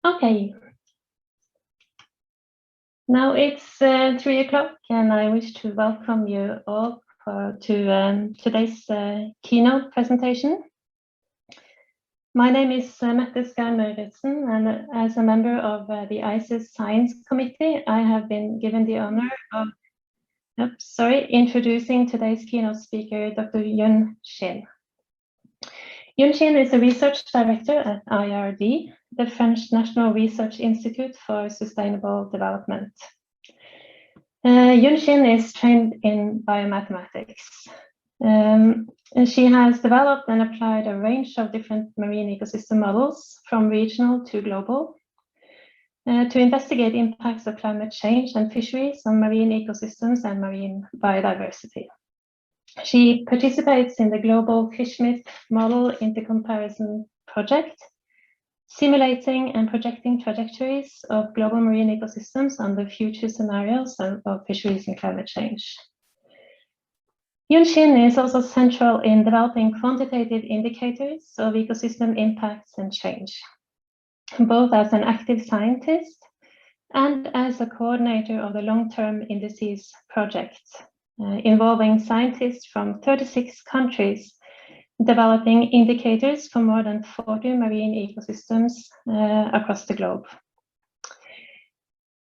Okay. Now it's 3 o'clock, and I wish to welcome you all to today's keynote presentation. My name is Mette Skar-Møritzen, and as a member of the ICES Science Committee, I have been given the honor of introducing today's keynote speaker, Dr. Yunne Shin. Yunne Shin is a research director at IRD, the French National Research Institute for Sustainable Development. Yunne Shin is trained in biomathematics. She has developed and applied a range of different marine ecosystem models, from regional to global, to investigate impacts of climate change and fisheries on marine ecosystems and marine biodiversity. She participates in the global FishMyth model intercomparison project, simulating and projecting trajectories of global marine ecosystems under future scenarios of fisheries and climate change. Yunne Shin is also central in developing quantitative indicators of ecosystem impacts and change, both as an active scientist and as a coordinator of the long-term indices project, involving scientists from 36 countries developing indicators for more than 40 marine ecosystems across the globe.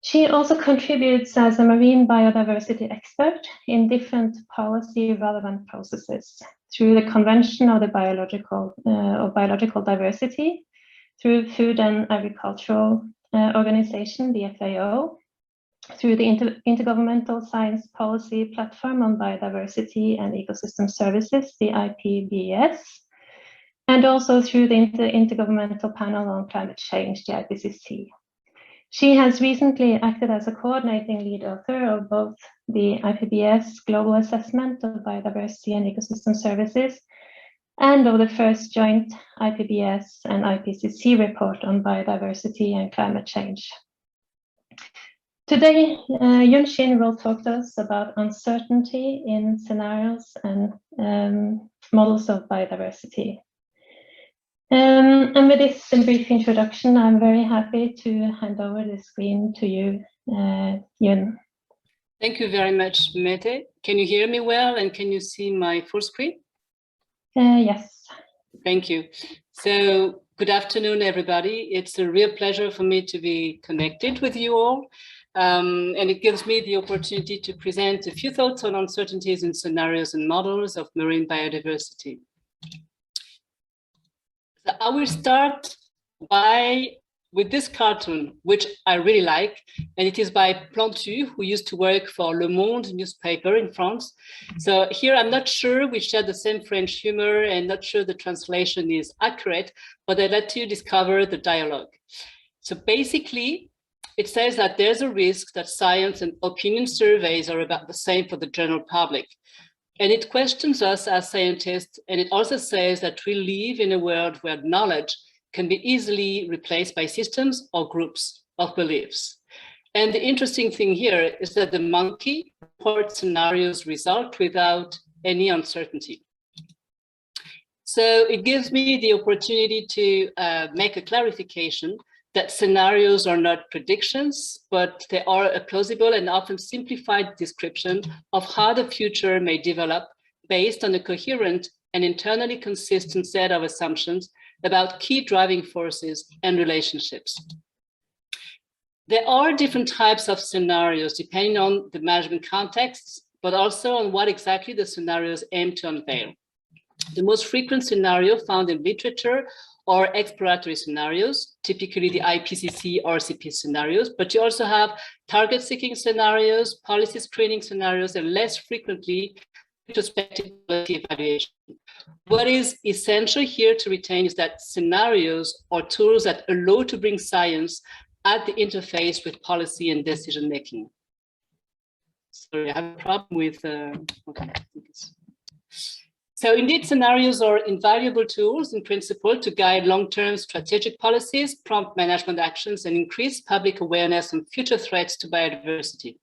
She also contributes as a marine biodiversity expert in different policy-relevant processes through the Convention of the Biological Diversity, through Food and Agricultural Organization, the FAO, through the Intergovernmental Science Policy Platform on Biodiversity and Ecosystem Services, the IPBES, and also through the Intergovernmental Panel on Climate Change, the IPCC. She has recently acted as a coordinating lead author of both the IPBES Global Assessment of Biodiversity and Ecosystem Services and of the first joint IPBES and IPCC report on biodiversity and climate change. Today, Yunne Shin will talk to us about uncertainty in scenarios and models of biodiversity. And with this brief introduction, I'm very happy to hand over the screen to you, Yunne. Thank you very much, Mette. Can you hear me well, and can you see my full screen? Yes. Thank you. So, good afternoon, everybody. It's a real pleasure for me to be connected with you all. And it gives me the opportunity to present a few thoughts on uncertainties in scenarios and models of marine biodiversity. So I will start with this cartoon, which I really like, and it is by Plantu, who used to work for Le Monde newspaper in France. So here I'm not sure we share the same French humor and not sure the translation is accurate, but I let you discover the dialogue. So basically, it says that there's a risk that science and opinion surveys are about the same for the general public. And it questions us as scientists, and it also says that we live in a world where knowledge can be easily replaced by systems or groups of beliefs. And the interesting thing here is that the monkey reports scenarios result without any uncertainty. So it gives me the opportunity to make a clarification that scenarios are not predictions, but they are a plausible and often simplified description of how the future may develop based on a coherent and internally consistent set of assumptions about key driving forces and relationships. There are different types of scenarios depending on the management contexts, but also on what exactly the scenarios aim to unveil. The most frequent scenario found in literature are exploratory scenarios, typically the IPCC RCP scenarios, but you also have target-seeking scenarios, policy screening scenarios, and less frequently, retrospective quality evaluation. What is essential here to retain is that scenarios are tools that allow to bring science at the interface with policy and decision-making. Sorry, I have a problem with, okay. So indeed, scenarios are invaluable tools in principle to guide long-term strategic policies, prompt management actions, and increase public awareness on future threats to biodiversity.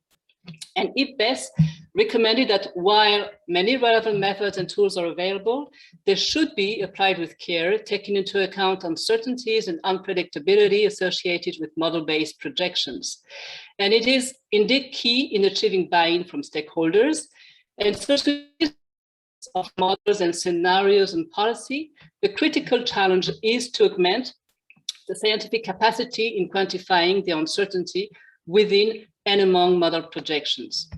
And if best, recommended that while many relevant methods and tools are available, they should be applied with care, taking into account uncertainties and unpredictability associated with model-based projections. And it is indeed key in achieving buy-in from stakeholders. And especially of models and scenarios and policy, the critical challenge is to augment the scientific capacity in quantifying the uncertainty within and among model projections.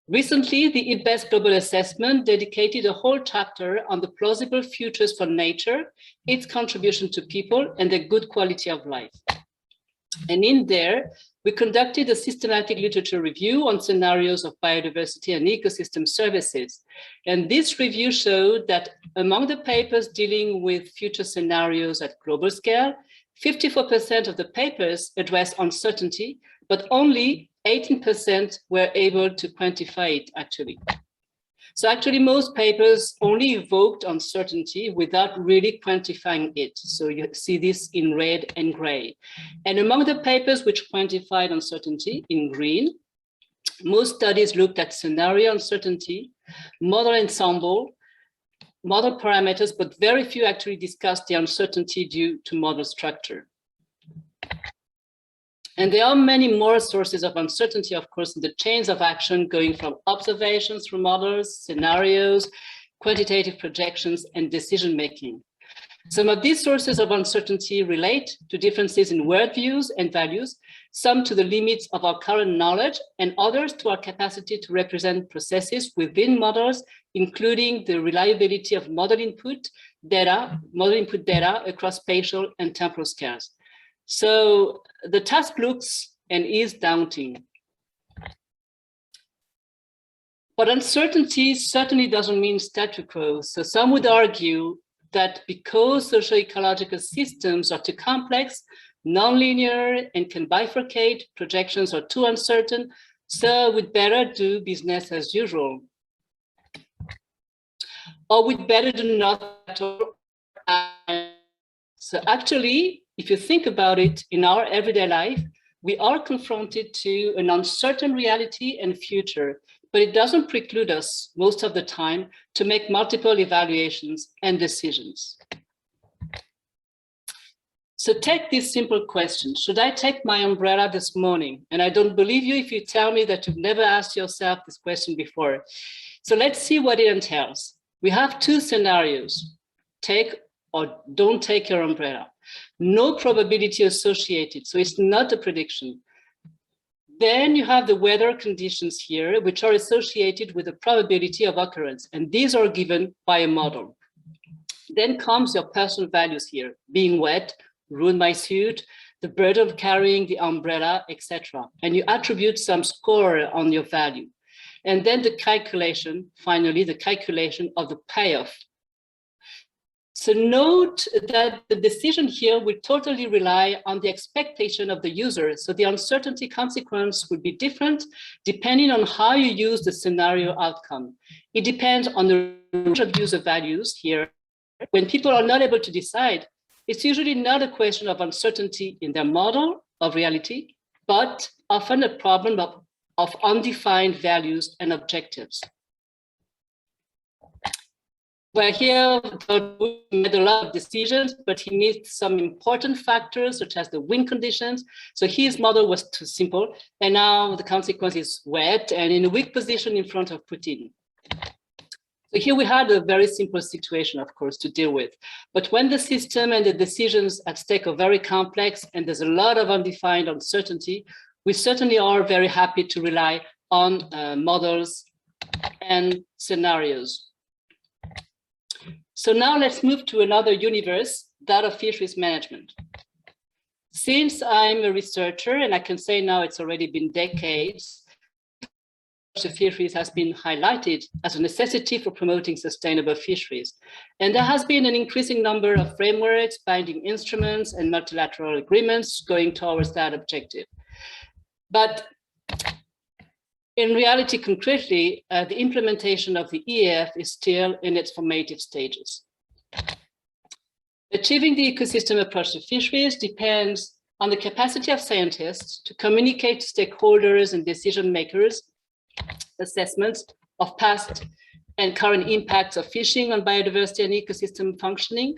Recently, the IPBES Global Assessment dedicated a whole chapter on the plausible futures for nature, its contribution to people, and their good quality of life. And in there, we conducted a systematic literature review on scenarios of biodiversity and ecosystem services. And this review showed that among the papers dealing with future scenarios at global scale, 54% of the papers address uncertainty, but only 18% were able to quantify it, actually. So actually, most papers only evoked uncertainty without really quantifying it. So you see this in red and gray. And among the papers which quantified uncertainty in green, most studies looked at scenario uncertainty, model ensemble, model parameters, but very few actually discussed the uncertainty due to model structure. And there are many more sources of uncertainty, of course, in the chains of action going from observations through models, scenarios, quantitative projections, and decision-making. Some of these sources of uncertainty relate to differences in worldviews and values, some to the limits of our current knowledge, and others to our capacity to represent processes within models, including the reliability of model input data across spatial and temporal scales. So the task looks and is daunting. But uncertainty certainly doesn't mean statu quo. So some would argue that because socio-ecological systems are too complex, nonlinear, and can bifurcate, projections are too uncertain, so we'd better do business as usual. Or we'd better do nothing at all. So actually, if you think about it, in our everyday life, we are confronted to an uncertain reality and future, but it doesn't preclude us most of the time to make multiple evaluations and decisions. So take this simple question: should I take my umbrella this morning? And I don't believe you if you tell me that you've never asked yourself this question before. So let's see what it entails. We have two scenarios: take or don't take your umbrella. No probability associated, so it's not a prediction. Then you have the weather conditions here, which are associated with the probability of occurrence, and these are given by a model. Then comes your personal values here: being wet, ruin my suit, the burden of carrying the umbrella, etc. And you attribute some score on your value. And then the calculation, finally, the calculation of the payoff. So note that the decision here will totally rely on the expectation of the user. So the uncertainty consequence will be different depending on how you use the scenario outcome. It depends on the range of user values here. When people are not able to decide, it's usually not a question of uncertainty in their model of reality, but often a problem of undefined values and objectives. Well, here, he made a lot of decisions, but he missed some important factors, such as the wind conditions. So his model was too simple, and now the consequence is wet and in a weak position in front of Putin. So here we had a very simple situation, of course, to deal with. But when the system and the decisions at stake are very complex and there's a lot of undefined uncertainty, we certainly are very happy to rely on models and scenarios. So now let's move to another universe, that of fisheries management. Since I'm a researcher, and I can say now it's already been decades, fisheries has been highlighted as a necessity for promoting sustainable fisheries. And there has been an increasing number of frameworks, binding instruments, and multilateral agreements going towards that objective. But in reality, concretely, the implementation of the EAF is still in its formative stages. Achieving the ecosystem approach to fisheries depends on the capacity of scientists to communicate to stakeholders and decision makers assessments of past and current impacts of fishing on biodiversity and ecosystem functioning,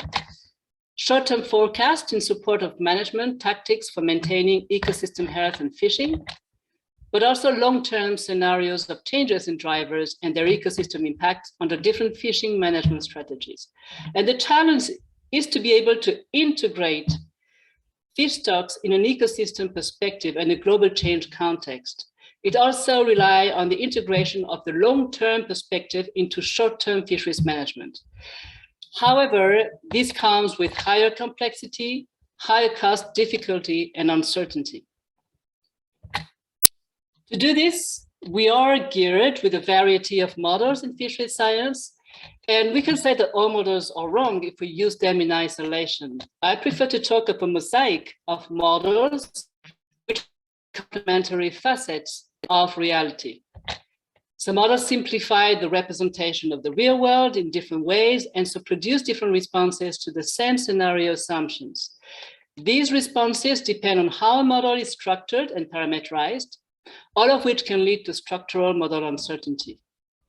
short-term forecast in support of management tactics for maintaining ecosystem health and fishing, but also long-term scenarios of changes in drivers and their ecosystem impact under different fishing management strategies. And the challenge is to be able to integrate fish stocks in an ecosystem perspective and a global change context. It also relies on the integration of the long-term perspective into short-term fisheries management. However, this comes with higher complexity, higher cost, difficulty, and uncertainty. To do this, we are geared with a variety of models in fisheries science, and we can say that all models are wrong if we use them in isolation. I prefer to talk of a mosaic of models which are complementary facets of reality. Some models simplify the representation of the real world in different ways and so produce different responses to the same scenario assumptions. These responses depend on how a model is structured and parameterized, all of which can lead to structural model uncertainty.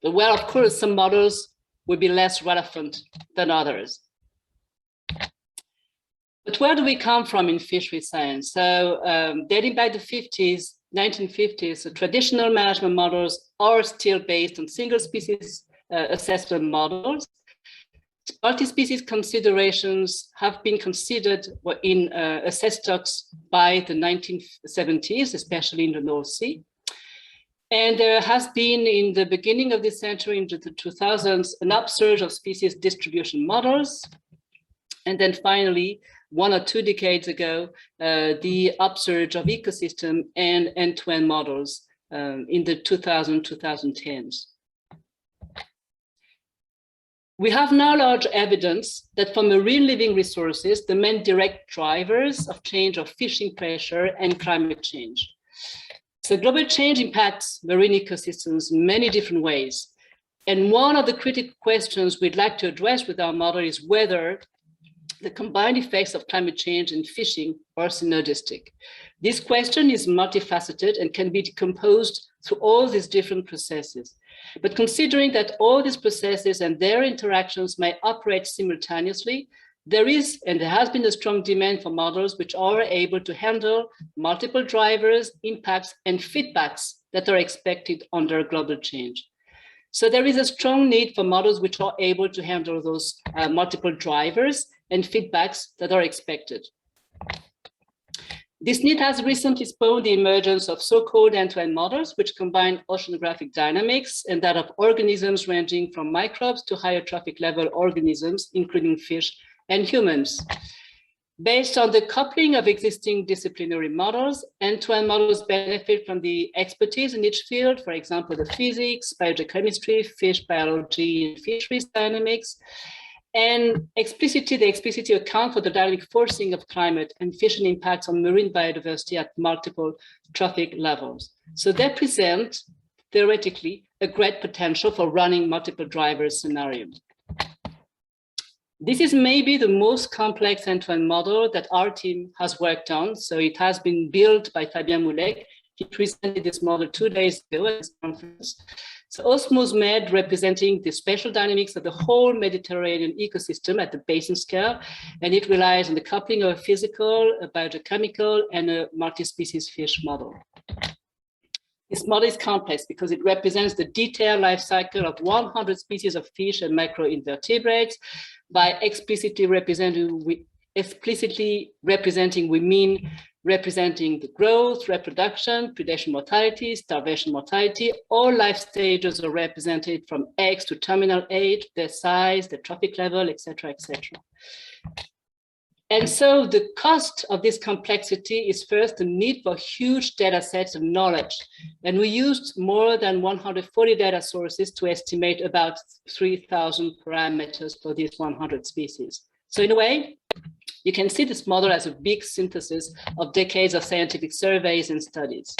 But well, of course, some models will be less relevant than others. But where do we come from in fisheries science? So dating back to the 1950s, the traditional management models are still based on single species assessment models. Multi-species considerations have been considered in assessed stocks by the 1970s, especially in the North Sea. And there has been, in the beginning of this century, into the 2000s, an upsurge of species distribution models. And then finally, 1 or 2 decades ago, the upsurge of ecosystem and end-to-end models in the 2010s. We have now large evidence that for marine living resources, the main direct drivers of change are fishing pressure and climate change. So global change impacts marine ecosystems in many different ways. And one of the critical questions we'd like to address with our model is whether the combined effects of climate change and fishing are synergistic. This question is multifaceted and can be decomposed through all these different processes. But considering that all these processes and their interactions may operate simultaneously, there is and there has been a strong demand for models which are able to handle multiple drivers, impacts, and feedbacks that are expected under global change. So there is a strong need for models which are able to handle those multiple drivers and feedbacks that are expected. This need has recently spawned the emergence of so-called end-to-end models, which combine oceanographic dynamics and that of organisms ranging from microbes to higher trophic level organisms, including fish and humans. Based on the coupling of existing disciplinary models, end-to-end models benefit from the expertise in each field, for example, the physics, biogeochemistry, fish biology, and fisheries dynamics, and they explicitly account for the dynamic forcing of climate and fishing impacts on marine biodiversity at multiple trophic levels. So they present, theoretically, a great potential for running multiple drivers scenarios. This is maybe the most complex end-to-end model that our team has worked on. So it has been built by Fabien Moulec. He presented this model 2 days ago at this conference. So OSMOS-MED representing the spatial dynamics of the whole Mediterranean ecosystem at the basin scale, and it relies on the coupling of a physical, a biogeochemical, and a multi-species fish model. This model is complex because it represents the detailed life cycle of 100 species of fish and microinvertebrates. By explicitly representing, we mean representing the growth, reproduction, predation mortality, starvation mortality. All life stages are represented from eggs to terminal age, their size, their trophic level, etc., etc. And so the cost of this complexity is first the need for huge data sets of knowledge. And we used more than 140 data sources to estimate about 3,000 parameters for these 100 species. So in a way, you can see this model as a big synthesis of decades of scientific surveys and studies.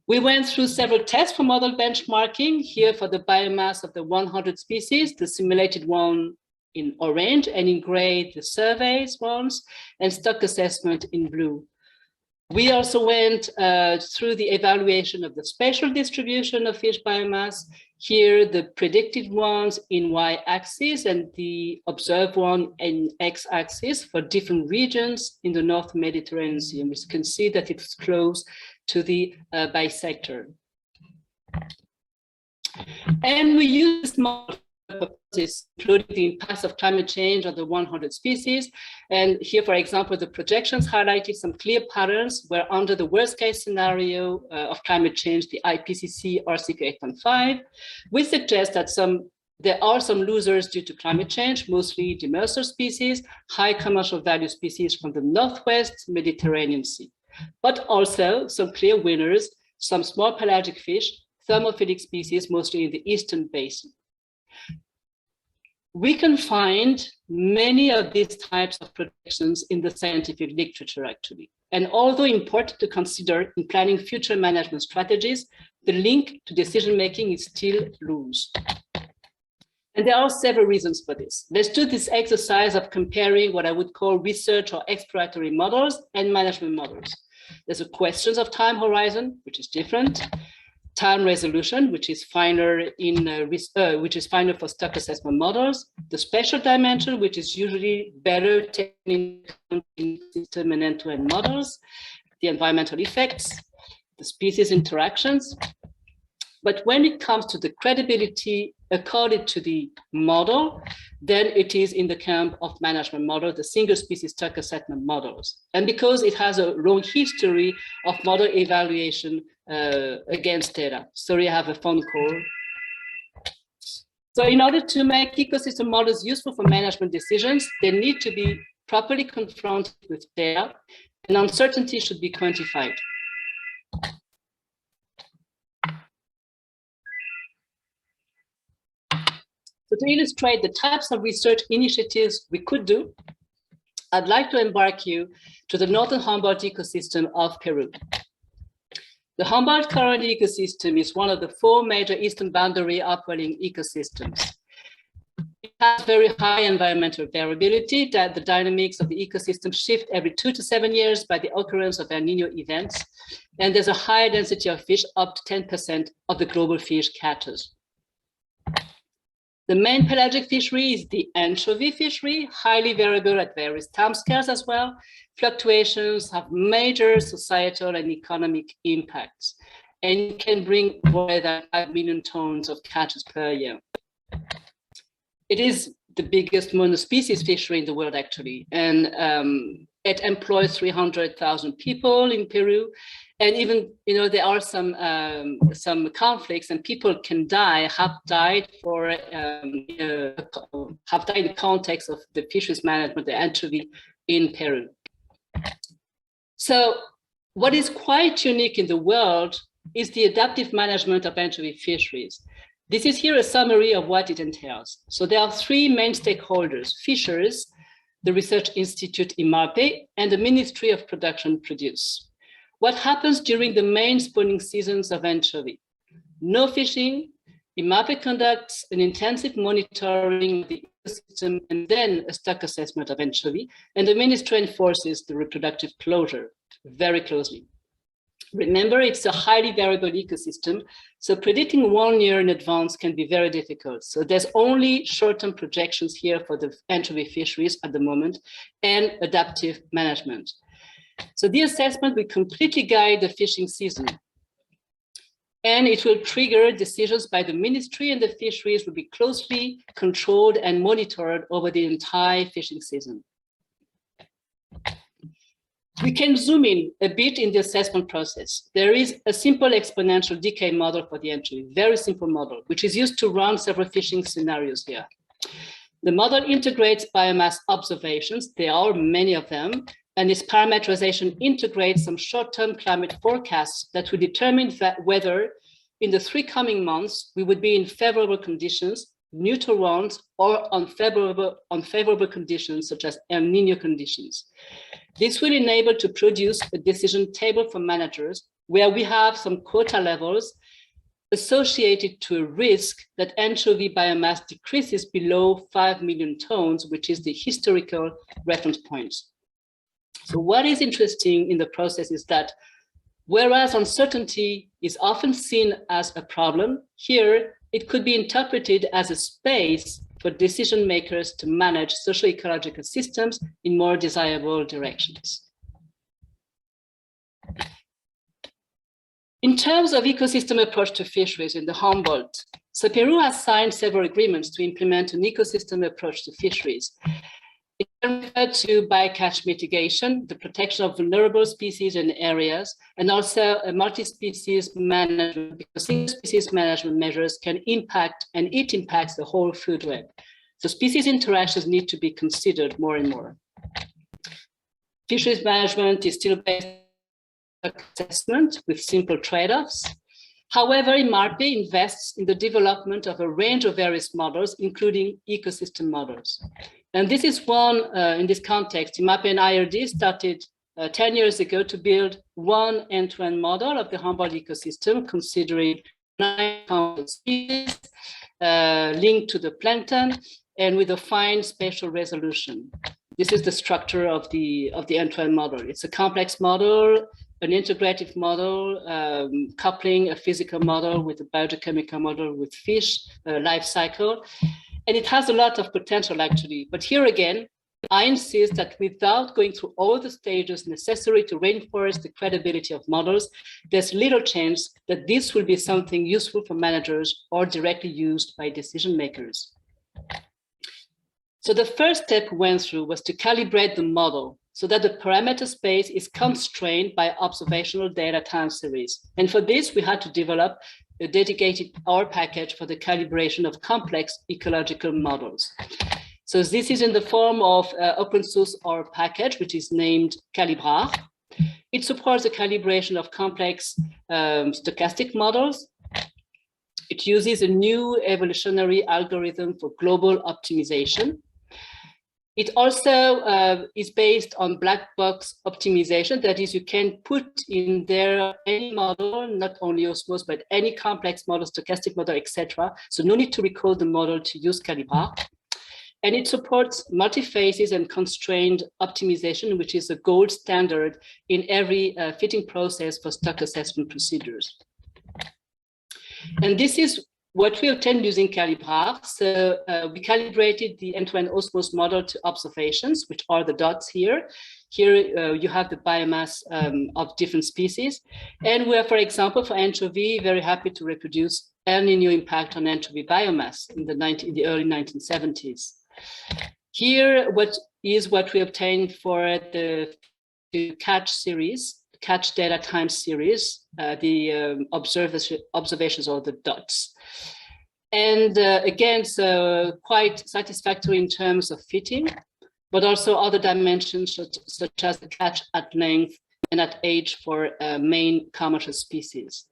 We went through several tests for model benchmarking, here for the biomass of the 100 species, the simulated one in orange, and in gray, the surveys ones, and stock assessment in blue. We also went through the evaluation of the spatial distribution of fish biomass. Here, the predicted ones in y-axis and the observed one in x-axis for different regions in the North Mediterranean Sea. And we can see that it's close to the bisector. And we use models including the impacts of climate change on the 100 species. And here, for example, the projections highlighted some clear patterns where under the worst case scenario of climate change, the IPCC RCQ 8.5, we suggest that there are some losers due to climate change, mostly demersal species, high commercial value species from the Northwest Mediterranean Sea, but also some clear winners, some small pelagic fish, thermophilic species, mostly in the Eastern Basin. We can find many of these types of projections in the scientific literature, actually. And although important to consider in planning future management strategies, the link to decision-making is still loose. And there are several reasons for this. Let's do this exercise of comparing what I would call research or exploratory models and management models. There's a questions of time horizon, which is different. Time resolution, which is finer for stock assessment models, the spatial dimension, which is usually better taken in system and end-to-end models, the environmental effects, the species interactions. But when it comes to the credibility accorded to the model, then it is in the camp of management model, the single species stock assessment models. And because it has a long history of model evaluation against data. Sorry, I have a phone call. So in order to make ecosystem models useful for management decisions, they need to be properly confronted with data, and uncertainty should be quantified. So to illustrate the types of research initiatives we could do, I'd like to embark you to the northern Humboldt ecosystem of Peru. The Humboldt current ecosystem is one of the 4 major eastern boundary upwelling ecosystems. It has very high environmental variability, that the dynamics of the ecosystem shift every 2 to 7 years by the occurrence of El Niño events. And there's a high density of fish, up to 10% of the global fish catches. The main pelagic fishery is the anchovy fishery, highly variable at various timescales as well. Fluctuations have major societal and economic impacts and can bring more than 5 million tons of catches per year. It is the biggest monospecies fishery in the world, actually, and it employs 300,000 people in Peru. And even, there are some conflicts, and people can die, have died in the context of the fisheries management, the anchovy in Peru. So what is quite unique in the world is the adaptive management of anchovy fisheries. This is here a summary of what it entails. So there are 3 main stakeholders: fishers, the Research Institute IMAPE, and the Ministry of Production Produce. What happens during the main spawning seasons of anchovy? No fishing. IMAPE conducts an intensive monitoring of the ecosystem and then a stock assessment of anchovy, and the ministry enforces the reproductive closure very closely. Remember, it's a highly variable ecosystem, so predicting 1 year in advance can be very difficult. So there's only short-term projections here for the anchovy fisheries at the moment, and adaptive management. So the assessment will completely guide the fishing season, and it will trigger decisions by the ministry, and the fisheries will be closely controlled and monitored over the entire fishing season. We can zoom in a bit in the assessment process. There is a simple exponential decay model for the anchovy, very simple model, which is used to run several fishing scenarios here. The model integrates biomass observations, there are many of them, and this parameterization integrates some short-term climate forecasts that will determine whether in the 3 coming months we would be in favorable conditions, neutral ones, or unfavorable conditions such as El Niño conditions. This will enable to produce a decision table for managers where we have some quota levels associated to a risk that anchovy biomass decreases below 5 million tons, which is the historical reference point. So what is interesting in the process is that whereas uncertainty is often seen as a problem, here it could be interpreted as a space for decision makers to manage socio-ecological systems in more desirable directions. In terms of ecosystem approach to fisheries in the Humboldt, so Peru has signed several agreements to implement an ecosystem approach to fisheries. It can refer to bycatch mitigation, the protection of vulnerable species and areas, and also a multi-species management, because single-species management measures can impact, and it impacts the whole food web. So species interactions need to be considered more and more. Fisheries management is still based on assessment with simple trade-offs. However, IMARPE invests in the development of a range of various models, including ecosystem models. And this is one, in this context, IMARPE and IRD started 10 years ago to build one end-to-end model of the Humboldt ecosystem, considering 9 species linked to the plankton and with a fine spatial resolution. This is the structure of the end-to-end model. It's a complex model, an integrative model, coupling a physical model with a biogeochemical model with fish life cycle. And it has a lot of potential actually. But here again, I insist that without going through all the stages necessary to reinforce the credibility of models, there's little chance that this will be something useful for managers or directly used by decision makers. So the first step we went through was to calibrate the model so that the parameter space is constrained by observational data time series. And for this, we had to develop a dedicated R package for the calibration of complex ecological models. So this is in the form of open source R package, which is named Calibra. It supports the calibration of complex stochastic models. It uses a new evolutionary algorithm for global optimization. It also is based on black box optimization. That is, you can put in there any model, not only osmose, but any complex model, stochastic model, etc. So no need to recode the model to use Calibra. And it supports multi-phases and constrained optimization, which is a gold standard in every fitting process for stock assessment procedures. And this is what we obtained using Calibra. So we calibrated the end-to-end osmose model to observations, which are the dots here. Here you have the biomass of different species. And we are, for example, for anchovy, very happy to reproduce El Nino impact on anchovy biomass in the early 1970s. Here, what we obtained for the catch series, catch data time series, the observations or the dots. And again, so quite satisfactory in terms of fitting, but also other dimensions such as the catch at length and at age for main commercial species.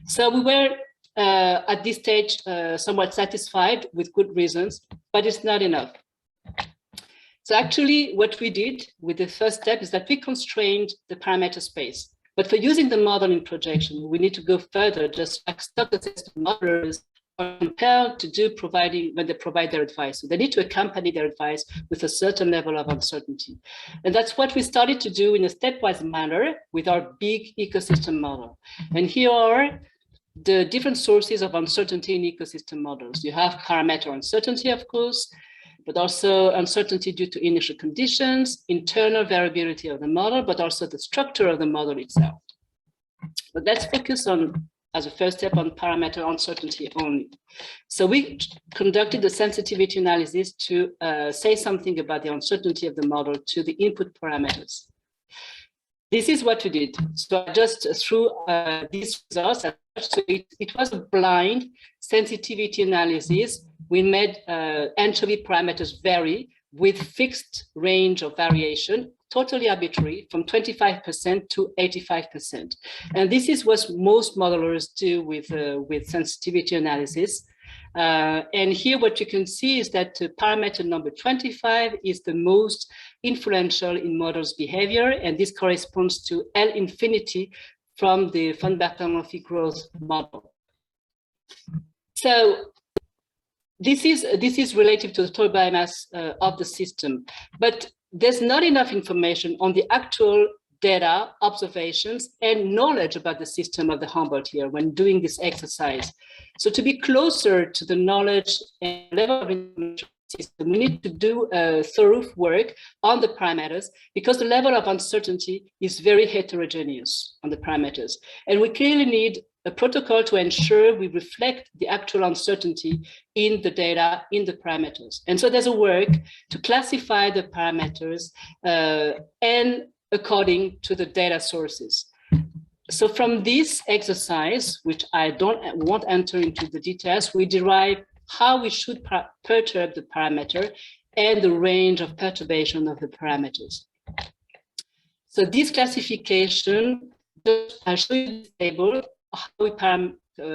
So we were at this stage somewhat satisfied with good reasons, but it's not enough. So actually what we did with the first step is that we constrained the parameter space. But for using the model in projection, we need to go further, just like stock assessment modelers are compelled to do when they provide their advice. So they need to accompany their advice with a certain level of uncertainty. And that's what we started to do in a stepwise manner with our big ecosystem model. And here are the different sources of uncertainty in ecosystem models. You have parameter uncertainty, of course, but also uncertainty due to initial conditions, internal variability of the model, but also the structure of the model itself. But let's focus on, as a first step, on parameter uncertainty only. So we conducted a sensitivity analysis to say something about the uncertainty of the model to the input parameters. This is what we did. So just through these results, so it was a blind sensitivity analysis. We made anchovy parameters vary with fixed range of variation, totally arbitrary, from 25% to 85%. And this is what most modelers do with sensitivity analysis. And here what you can see is that parameter number 25 is the most influential in models' behavior, and this corresponds to L infinity from the von Bertalanffy growth model. So this is relative to the total biomass of the system. But there's not enough information on the actual data, observations, and knowledge about the system of the Humboldt here when doing this exercise. So to be closer to the knowledge and level of information system, we need to do thorough work on the parameters because the level of uncertainty is very heterogeneous on the parameters. And we clearly need a protocol to ensure we reflect the actual uncertainty in the data, in the parameters. And so there's a work to classify the parameters and according to the data sources. So from this exercise, which I won't enter into the details, we derive how we should perturb the parameter and the range of perturbation of the parameters. So this classification, I'll show you this table, how we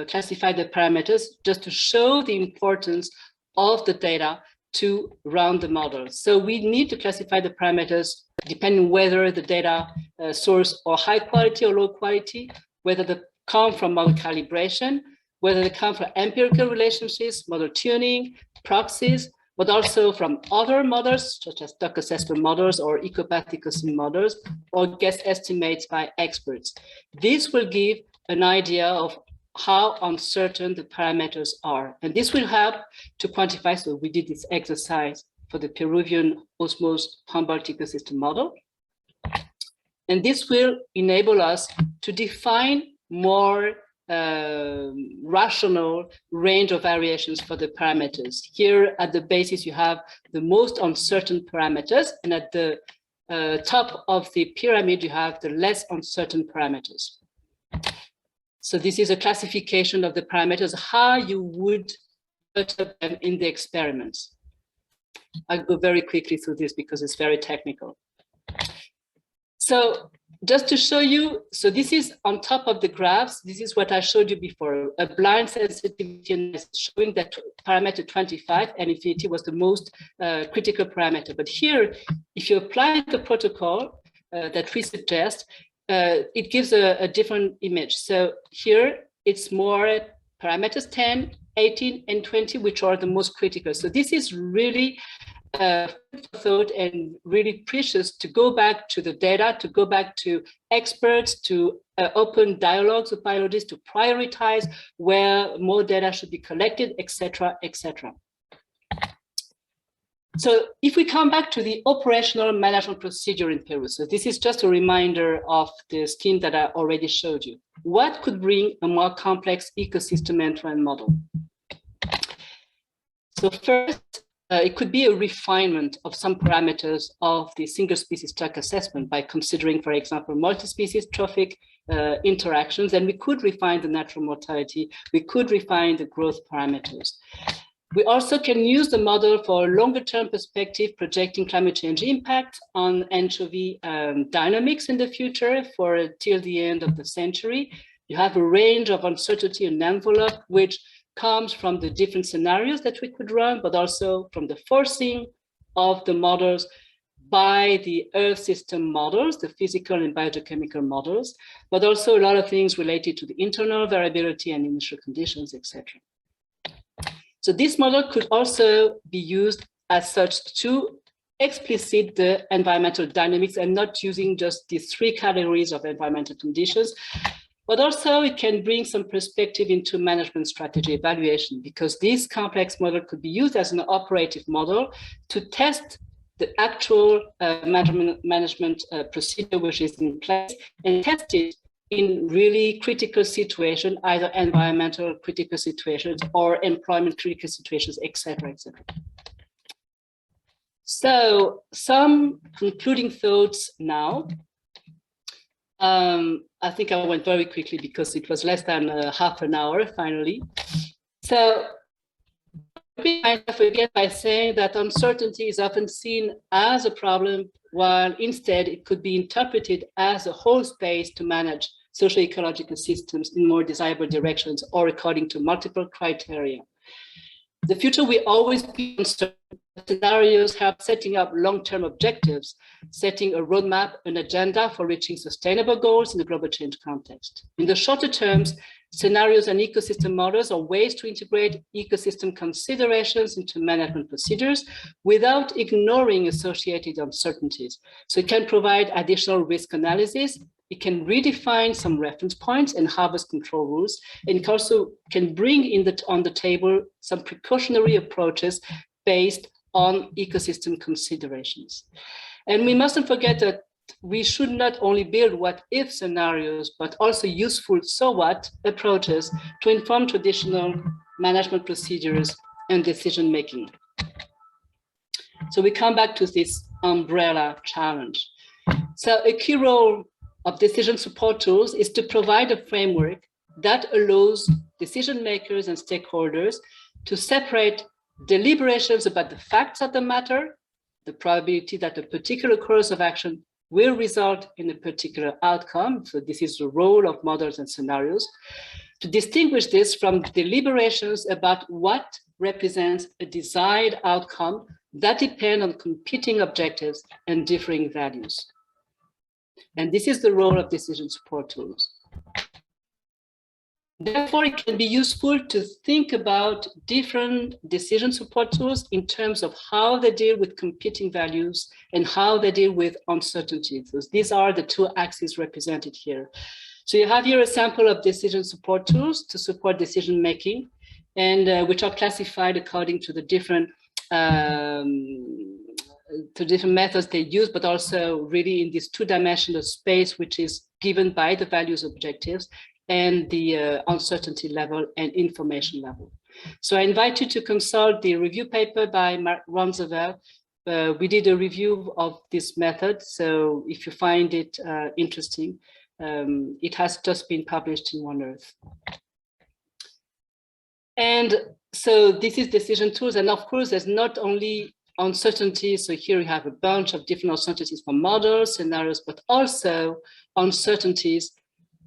classify the parameters, just to show the importance of the data to run the model. So we need to classify the parameters depending whether the data source are high quality or low quality, whether they come from model calibration, whether they come from empirical relationships, model tuning, proxies, but also from other models, such as stock assessment models or ecopath ecosystem models, or guess estimates by experts. This will give an idea of how uncertain the parameters are. And this will help to quantify. So we did this exercise for the Peruvian osmose Humboldt ecosystem model. And this will enable us to define more rational range of variations for the parameters. Here at the basis, you have the most uncertain parameters, and at the top of the pyramid, you have the less uncertain parameters. So this is a classification of the parameters, how you would perturb them in the experiments. I'll go very quickly through this because it's very technical. So just to show you, so this is on top of the graphs. This is what I showed you before, a blind sensitivity analysis showing that parameter 25 and infinity was the most critical parameter. But here, if you apply the protocol that we suggest, it gives a different image. So here it's more parameters 10, 18, and 20, which are the most critical. So this is really thought and really precious to go back to the data, to go back to experts, to open dialogues with biologists, to prioritize where more data should be collected, etc., etc. So if we come back to the operational management procedure in Peru, so this is just a reminder of the scheme that I already showed you. What could bring a more complex ecosystem end-to-end model? So first, it could be a refinement of some parameters of the single species stock assessment by considering, for example, multi-species trophic interactions, and we could refine the natural mortality, we could refine the growth parameters. We also can use the model for a longer term perspective, projecting climate change impact on anchovy dynamics in the future for till the end of the century. You have a range of uncertainty and envelope, which comes from the different scenarios that we could run, but also from the forcing of the models by the Earth system models, the physical and biogeochemical models, but also a lot of things related to the internal variability and initial conditions, etc. So this model could also be used as such to explicit the environmental dynamics and not using just these three categories of environmental conditions, but also it can bring some perspective into management strategy evaluation, because this complex model could be used as an operative model to test the actual management procedure which is in place and test it in really critical situations, either environmental critical situations or employment critical situations, etc., etc. So some concluding thoughts now. I think I went very quickly because it was less than half an hour finally. So I forget by saying that uncertainty is often seen as a problem, while instead it could be interpreted as a whole space to manage socio-ecological systems in more desirable directions or according to multiple criteria. The future will always be uncertain. Scenarios help setting up long-term objectives, setting a roadmap, an agenda for reaching sustainable goals in the global change context. In the shorter terms, scenarios and ecosystem models are ways to integrate ecosystem considerations into management procedures without ignoring associated uncertainties. So it can provide additional risk analysis. It can redefine some reference points and harvest control rules. And it also can bring on the table some precautionary approaches based on ecosystem considerations. And we mustn't forget that we should not only build what-if scenarios, but also useful so-what approaches to inform traditional management procedures and decision-making. So we come back to this umbrella challenge. So a key role of decision support tools is to provide a framework that allows decision makers and stakeholders to separate deliberations about the facts of the matter, the probability that a particular course of action will result in a particular outcome. So this is the role of models and scenarios, to distinguish this from deliberations about what represents a desired outcome that depend on competing objectives and differing values. And this is the role of decision support tools. Therefore, it can be useful to think about different decision support tools in terms of how they deal with competing values and how they deal with uncertainty. So these are the two axes represented here. So you have here a sample of decision support tools to support decision making, and which are classified according to the different methods they use, but also really in this two-dimensional space, which is given by the values objectives and the uncertainty level and information level. So I invite you to consult the review paper by Mark Ronzevel. We did a review of this method, so if you find it interesting, it has just been published in One Earth. And so this is decision tools, and of course there's not only uncertainty, so here we have a bunch of different uncertainties for models, scenarios, but also uncertainties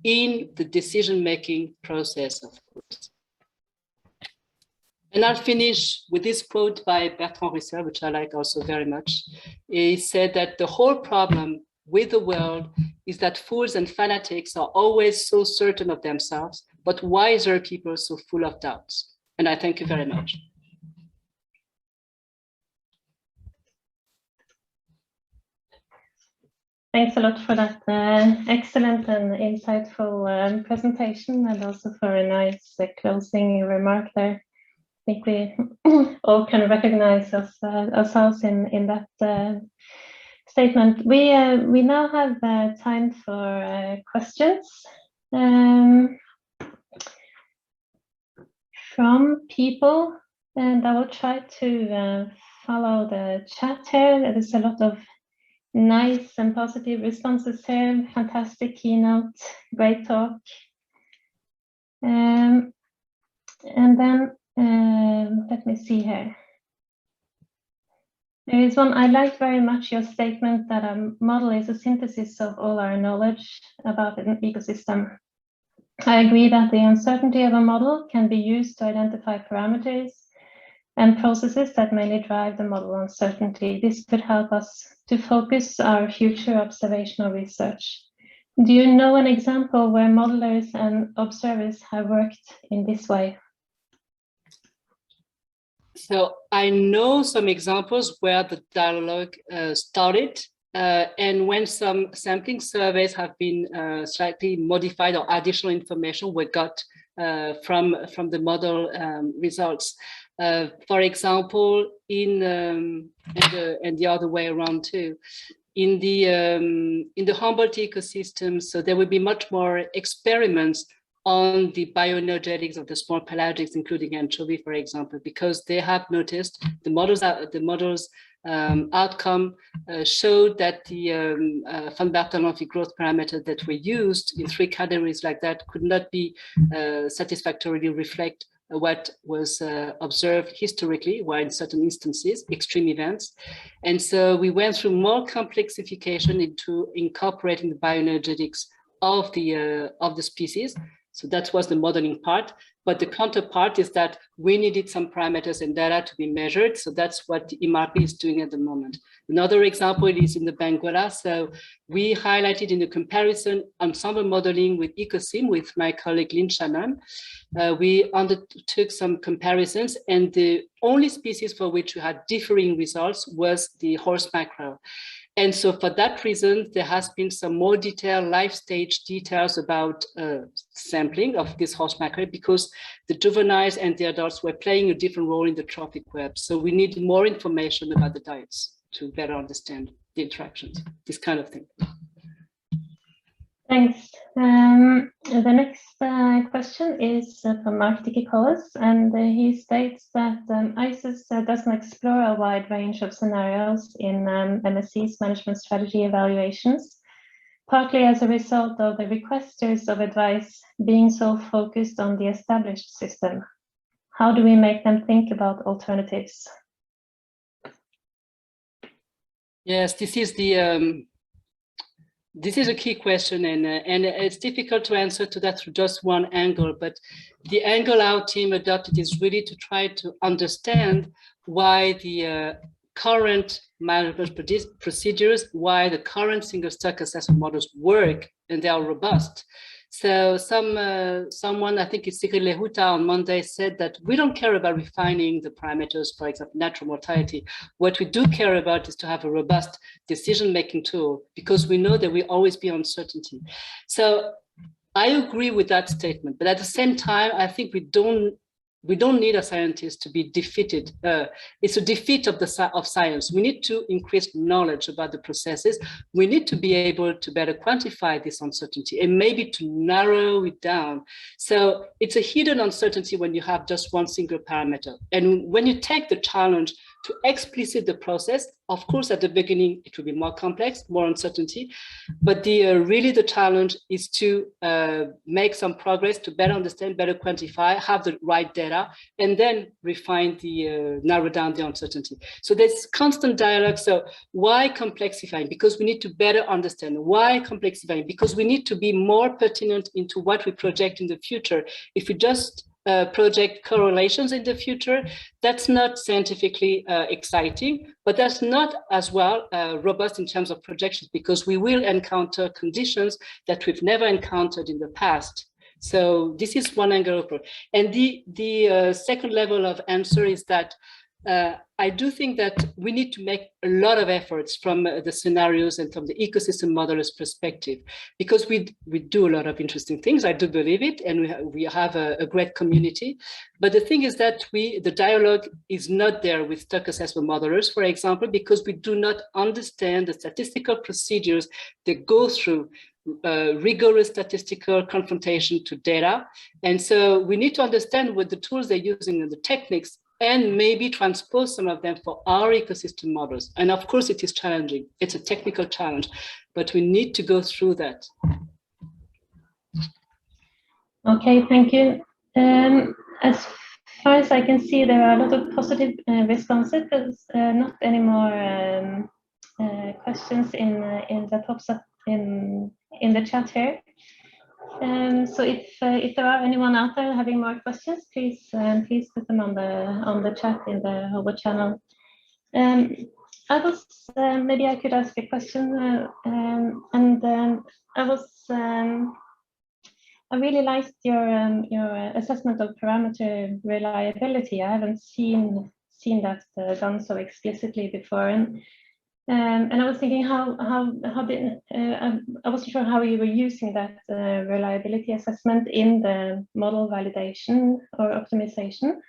in the decision-making process, of course. And I'll finish with this quote by Bertrand Russell, which I like also very much. He said that the whole problem with the world is that fools and fanatics are always so certain of themselves, but wiser people so full of doubts. And I thank you very much. Thanks a lot for that excellent and insightful presentation, and also for a nice closing remark there. I think we all can recognize ourselves in that statement. We now have time for questions from people, and I will try to follow the chat here. There's a lot of nice and positive responses here. Fantastic keynote, great talk. And then let me see here. There is one, I like very much your statement that a model is a synthesis of all our knowledge about an ecosystem. I agree that the uncertainty of a model can be used to identify parameters and processes that mainly drive the model uncertainty. This could help us to focus our future observational research. Do you know an example where modelers and observers have worked in this way? So I know some examples where the dialogue started, and when some sampling surveys have been slightly modified or additional information were got from the model results. For example, and the other way around too, in the Humboldt ecosystem, so there will be much more experiments on the bioenergetics of the small pelagics, including anchovy, for example, because they have noticed the models outcome showed that the van Bertalanffy growth parameters that were used in 3 categories like that could not be satisfactorily reflect what was observed historically, or in certain instances, extreme events. And so we went through more complexification into incorporating the bioenergetics of the species. So that was the modeling part. But the counterpart is that we needed some parameters and data to be measured. So that's what the MRP is doing at the moment. Another example is in the Benguela. So we highlighted in the comparison ensemble modeling with Ecosim with my colleague Lynn Shannon. We undertook some comparisons, and the only species for which we had differing results was the horse mackerel. And so for that reason, there has been some more detailed life stage details about sampling of this horse mackerel, because the juveniles and the adults were playing a different role in the trophic web. So we need more information about the diets to better understand the interactions, this kind of thing. Thanks. The next question is from Mark Tikikolas, and he states that ICES doesn't explore a wide range of scenarios in MSC's management strategy evaluations, partly as a result of the requesters of advice being so focused on the established system. How do we make them think about alternatives? Yes, this is the this is a key question, and it's difficult to answer to that through just one angle. But the angle our team adopted is really to try to understand why the current management procedures, why the current single stock assessment models work and they are robust. So someone, I think it's Cyril Lehuta on Monday, said that we don't care about refining the parameters, for example, natural mortality. What we do care about is to have a robust decision-making tool, because we know there will always be uncertainty. So I agree with that statement, but at the same time, I think we don't need a scientist to be defeated. It's a defeat of science. We need to increase knowledge about the processes. We need to be able to better quantify this uncertainty and maybe to narrow it down. So it's a hidden uncertainty when you have just one single parameter. And when you take the challenge to explicit the process, of course, at the beginning, it will be more complex, more uncertainty, but really the challenge is to make some progress to better understand, better quantify, have the right data, and then refine narrow down the uncertainty. So there's constant dialogue. So why complexifying? Because we need to better understand. Why complexifying? Because we need to be more pertinent into what we project in the future. If we just project correlations in the future, that's not scientifically exciting, but that's not as well robust in terms of projections, because we will encounter conditions that we've never encountered in the past. So this is one angle approach. And the second level of answer is that I do think that we need to make a lot of efforts from the scenarios and from the ecosystem modelers' perspective, because we do a lot of interesting things. I do believe it, and we have a great community. But the thing is that the dialogue is not there with stock assessment modelers, for example, because we do not understand the statistical procedures that go through rigorous statistical confrontation to data. And so we need to understand what the tools they're using and the techniques, and maybe transpose some of them for our ecosystem models. And of course, it is challenging. It's a technical challenge, but we need to go through that. Okay, thank you. As far as I can see, there are a lot of positive responses, but not any more questions in the pops up in the chat here. So if there are anyone out there having more questions, please put them on the chat in the Hobo channel. Maybe I could ask a question, I really liked your assessment of parameter reliability. I haven't seen that done so explicitly before, and I was thinking I wasn't sure how you were using that reliability assessment in the model validation or optimization.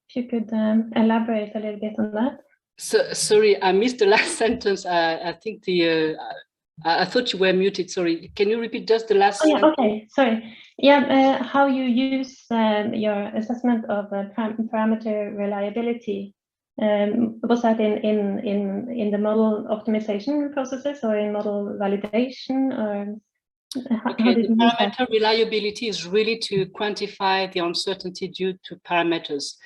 If you could elaborate a little bit on that. So, sorry, I missed the last sentence. I think I thought you were muted. Sorry, can you repeat just the last sentence? Yeah, okay, sorry. Yeah, how you use your assessment of parameter reliability. Was that in the model optimization processes or in model validation, or how did you use that? Parameter reliability is really to quantify the uncertainty due to parameters.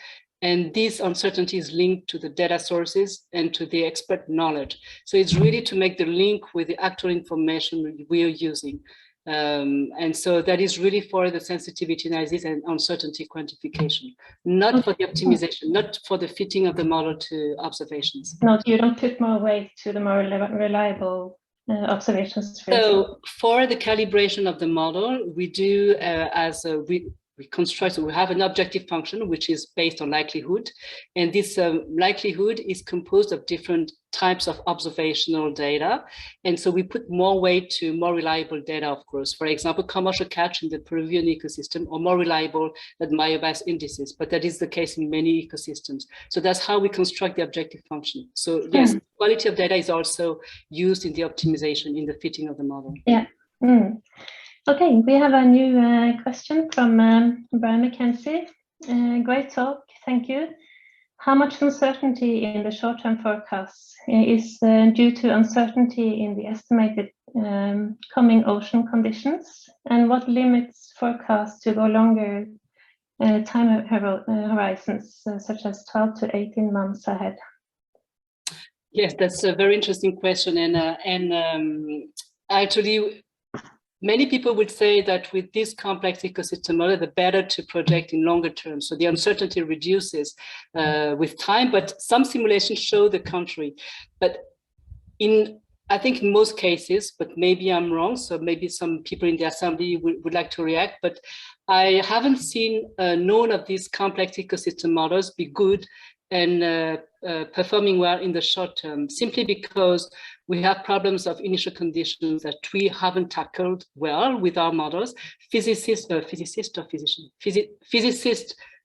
And this uncertainty is linked to the data sources and to the expert knowledge. So it's really to make the link with the actual information we are using. And so that is really for the sensitivity analysis and uncertainty quantification, not for the optimization, not for the fitting of the model to observations. No, you don't put more weight to the more reliable observations. So for the calibration of the model, we do we construct, so we have an objective function which is based on likelihood, and this likelihood is composed of different types of observational data, and so we put more weight to more reliable data, of course. For example, commercial catch in the Peruvian ecosystem are more reliable than biomass indices, but that is the case in many ecosystems. So that's how we construct the objective function. So yes, quality of data is also used in the optimization, in the fitting of the model. Yeah. Okay, we have a new question from Brian McKenzie. Great talk, thank you. How much uncertainty in the short-term forecasts is due to uncertainty in the estimated coming ocean conditions? And what limits forecasts to go longer time horizons, such as 12 to 18 months ahead? Yes, that's a very interesting question. And actually, many people would say that with this complex ecosystem model, the better to project in longer term. So the uncertainty reduces with time, but some simulations show the contrary. But I think in most cases, but maybe I'm wrong, so maybe some people in the assembly would like to react, but I haven't seen none of these complex ecosystem models be good and performing well in the short term, simply because we have problems of initial conditions that we haven't tackled well with our models. Physicists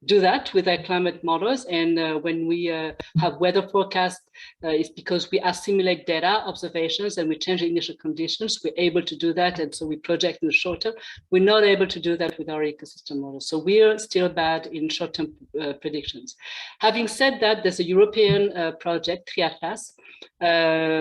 do that with their climate models, and when we have weather forecasts, it's because we assimilate data, observations, and we change the initial conditions. We're able to do that, and so we project in the short term. We're not able to do that with our ecosystem models, so we're still bad in short-term predictions. Having said that, there's a European project, Triatlas,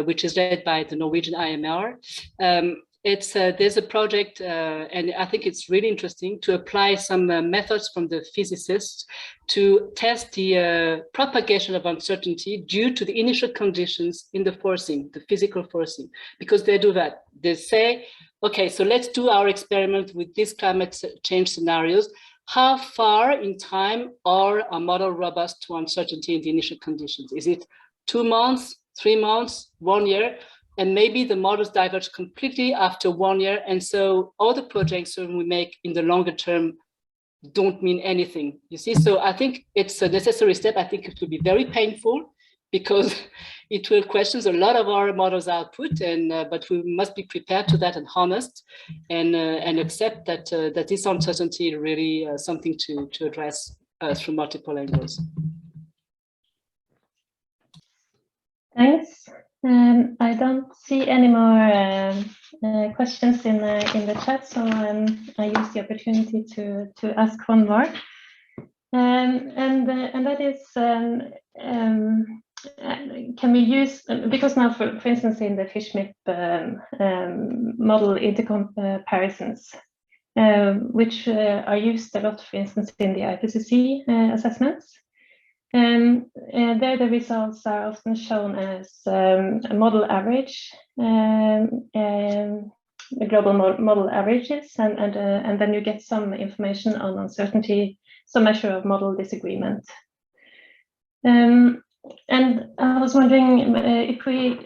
which is led by the Norwegian IMR. There's a project, and I think it's really interesting to apply some methods from the physicists to test the propagation of uncertainty due to the initial conditions in the forcing, the physical forcing, because they do that. They say, okay, so let's do our experiment with these climate change scenarios. How far in time are our model robust to uncertainty in the initial conditions? Is it 2 months, 3 months, 1 year? And maybe the models diverge completely after 1 year. And so all the projections we make in the longer term don't mean anything, you see? So I think it's a necessary step. I think it will be very painful because it will question a lot of our models output, but we must be prepared to that and honest and accept that, that this uncertainty is really something to address through multiple angles. Thanks. I don't see any more questions in the chat, so I use the opportunity to ask one more, and that is, can we use, because now for instance in the FishMIP model intercomparisons, which are used a lot, for instance, in the IPCC assessments. There the results are often shown as a model average, the global model averages, and then you get some information on uncertainty, some measure of model disagreement. And I was wondering if we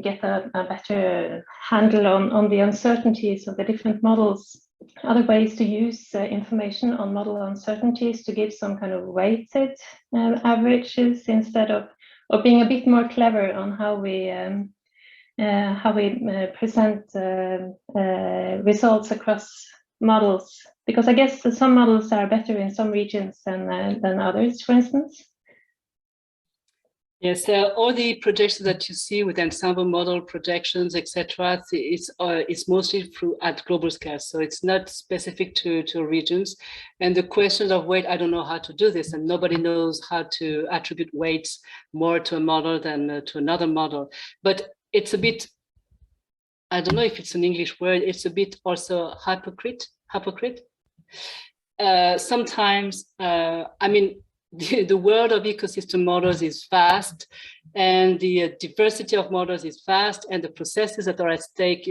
get a better handle on the uncertainties of the different models, other ways to use information on model uncertainties to give some kind of weighted averages instead of being a bit more clever on how we present results across models, because I guess some models are better in some regions than others, for instance. Yes, all the projections that you see with ensemble model projections, etc., it's mostly through at global scale, so it's not specific to regions. And the question of weight, I don't know how to do this, and nobody knows how to attribute weights more to a model than to another model. But it's a bit, I don't know if it's an English word, it's a bit also hypocrite. Sometimes, I mean, the world of ecosystem models is vast, and the diversity of models is vast, and the processes that are at stake,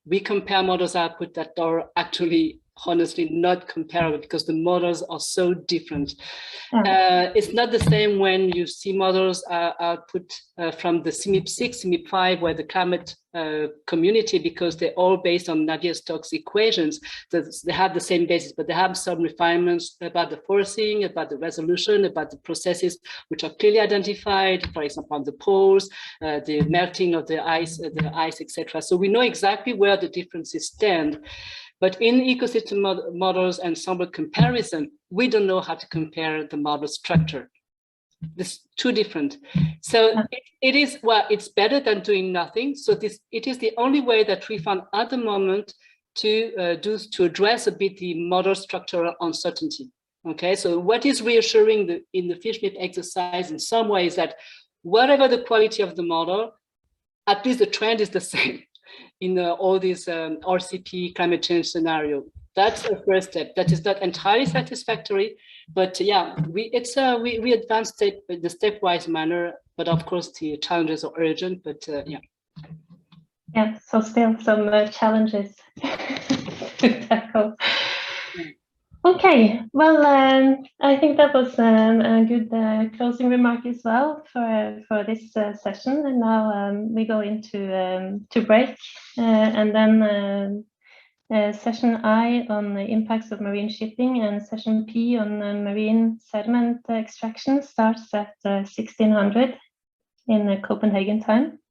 we compare models output that are actually honestly not comparable because the models are so different. It's not the same when you see models output from the CMIP 6, CMIP 5, where the climate community, because they're all based on Navier-Stokes equations. So they have the same basis, but they have some refinements about the forcing, about the resolution, about the processes which are clearly identified, for example, on the poles, the melting of the ice, etc. So we know exactly where the differences stand. But in ecosystem models and sample comparison, we don't know how to compare the model structure. This two different. So it is, well, it's better than doing nothing. So it is the only way that we found at the moment to address a bit the model structural uncertainty. Okay, so what is reassuring in the FishMIP exercise in some way is that whatever the quality of the model, at least the trend is the same in all these RCP climate change scenario. That's the first step. That is not entirely satisfactory, but yeah, we advanced the stepwise manner. But of course, the challenges are urgent. But yeah. Yeah. So still some challenges to tackle. Okay. Well, I think that was a good closing remark as well for this session. And now we go into to break, and then. Session I on the impacts of marine shipping and session P on marine sediment extraction starts at 1600 in Copenhagen time.